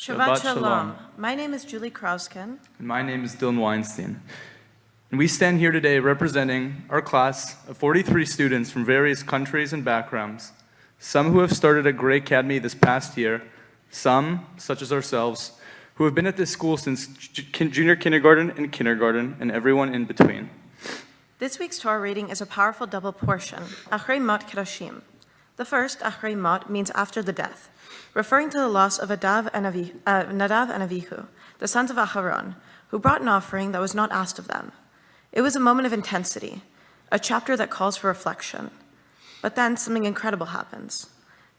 Shabbat Shalom. My name is Julie Krozkin. And my name is Dylan Weinstein. And we stand here today representing our class of 43 students from various countries and backgrounds, some who have started at Grey Academy this past year, some, such as ourselves, who have been at this school since junior kindergarten, and everyone in between. This week's Torah reading is a powerful double portion, Achrei Mot-Kedoshim. The first, Achrei Mot, means after the death, referring to the loss of Nadav and Avihu, the sons of Aharon, who brought an offering that was not asked of them. It was a moment of intensity, a chapter that calls for reflection. But then something incredible happens.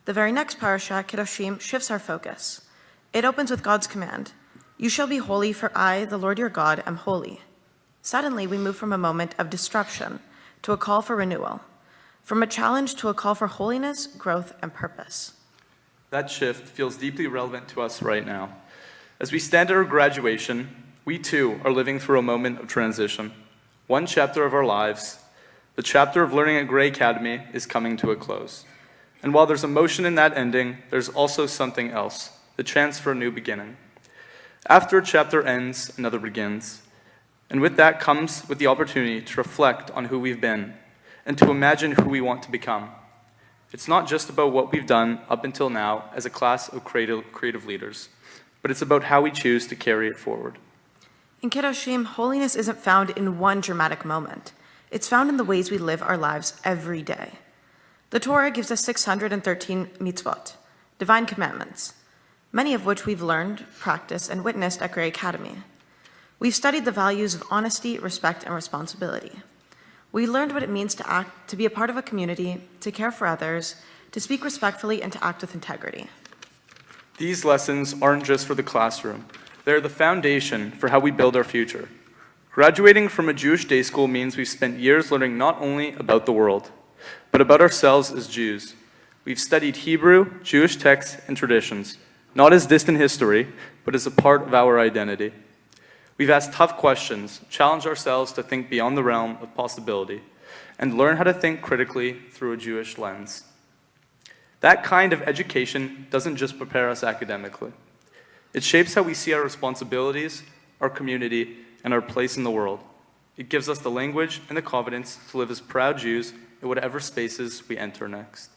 The very next parasha, Kedoshim, shifts our focus. It opens with God's command, "You shall be holy, for I, the Lord your God, am holy." Suddenly, we move from a moment of disruption to a call for renewal, from a challenge to a call for holiness, growth, and purpose. That shift feels deeply relevant to us right now. As we stand at our graduation, we too are living through a moment of transition. One chapter of our lives, the chapter of learning at Grey Academy, is coming to a close. And while there's emotion in that ending, there's also something else, the chance for a new beginning. After a chapter ends, another begins. And with that comes with the opportunity to reflect on who we've been and to imagine who we want to become. It's not just about what we've done up until now as a class of creative leaders, but it's about how we choose to carry it forward. In Kedoshim, holiness isn't found in one dramatic moment. It's found in the ways we live our lives every day. The Torah gives us 613 mitzvot, divine commandments, many of which we've learned, practiced, and witnessed at Grey Academy. We've studied the values of honesty, respect, and responsibility. We learned what it means to act, to be a part of a community, to care for others, to speak respectfully, and to act with integrity. These lessons aren't just for the classroom. They're the foundation for how we build our future. Graduating from a Jewish day school means we've spent years learning not only about the world, but about ourselves as Jews. We've studied Hebrew, Jewish texts, and traditions, not as distant history, but as a part of our identity. We've asked tough questions, challenged ourselves to think beyond the realm of possibility, and learn how to think critically through a Jewish lens. That kind of education doesn't just prepare us academically. It shapes how we see our responsibilities, our community, and our place in the world. It gives us the language and the confidence to live as proud Jews in whatever spaces we enter next.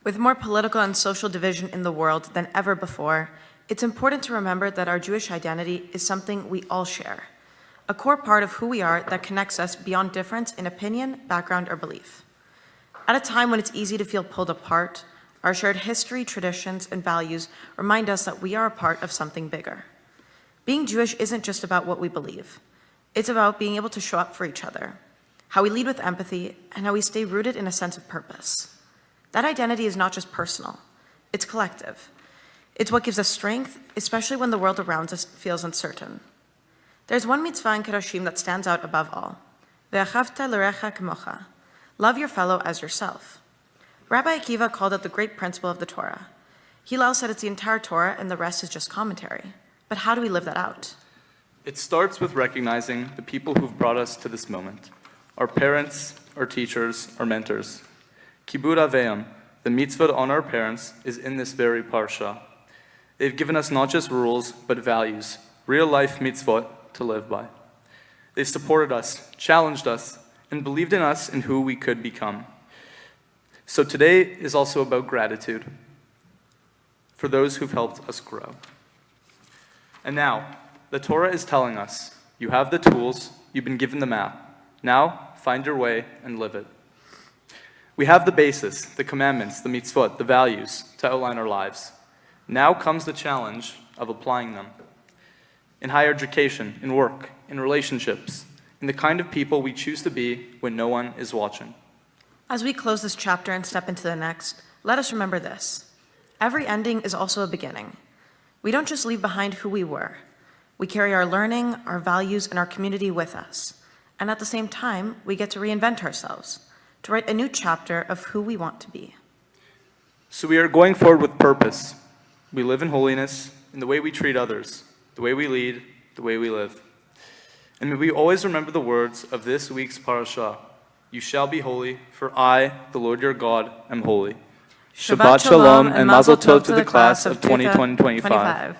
With more political and social division in the world than ever before, it's important to remember that our Jewish identity is something we all share, a core part of who we are that connects us beyond difference in opinion, background, or belief. At a time when it's easy to feel pulled apart, our shared history, traditions, and values remind us that we are a part of something bigger. Being Jewish isn't just about what we believe. It's about being able to show up for each other, how we lead with empathy, and how we stay rooted in a sense of purpose. That identity is not just personal, it's collective. It's what gives us strength, especially when the world around us feels uncertain. There's one mitzvah in Kedoshim that stands out above all. Ve'achavta l'recha k'mocha. Love your fellow as yourself. Rabbi Akiva called it the great principle of the Torah. Hillel said it's the entire Torah and the rest is just commentary. But how do we live that out? It starts with recognizing the people who've brought us to this moment. Our parents, our teachers, our mentors. Kibud Aveim, the mitzvah to honor our parents, is in this very parsha. They've given us not just rules, but values, real-life mitzvot to live by. They've supported us, challenged us, and believed in us and who we could become. So today is also about gratitude for those who've helped us grow. And now, the Torah is telling us, you have the tools, you've been given the map. Now, find your way and live it. We have the basis, the commandments, the mitzvot, the values to outline our lives. Now comes the challenge of applying them. In higher education, in work, in relationships, in the kind of people we choose to be when no one is watching. As we close this chapter and step into the next, let us remember this. Every ending is also a beginning. We don't just leave behind who we were. We carry our learning, our values, and our community with us. And at the same time, we get to reinvent ourselves, to write a new chapter of who we want to be. So we are going forward with purpose. We live in holiness in the way we treat others, the way we lead, the way we live. And may we always remember the words of this week's parasha. You shall be holy, for I, the Lord your God, am holy. Shabbat Shalom and Mazel Tov to the class of 2025.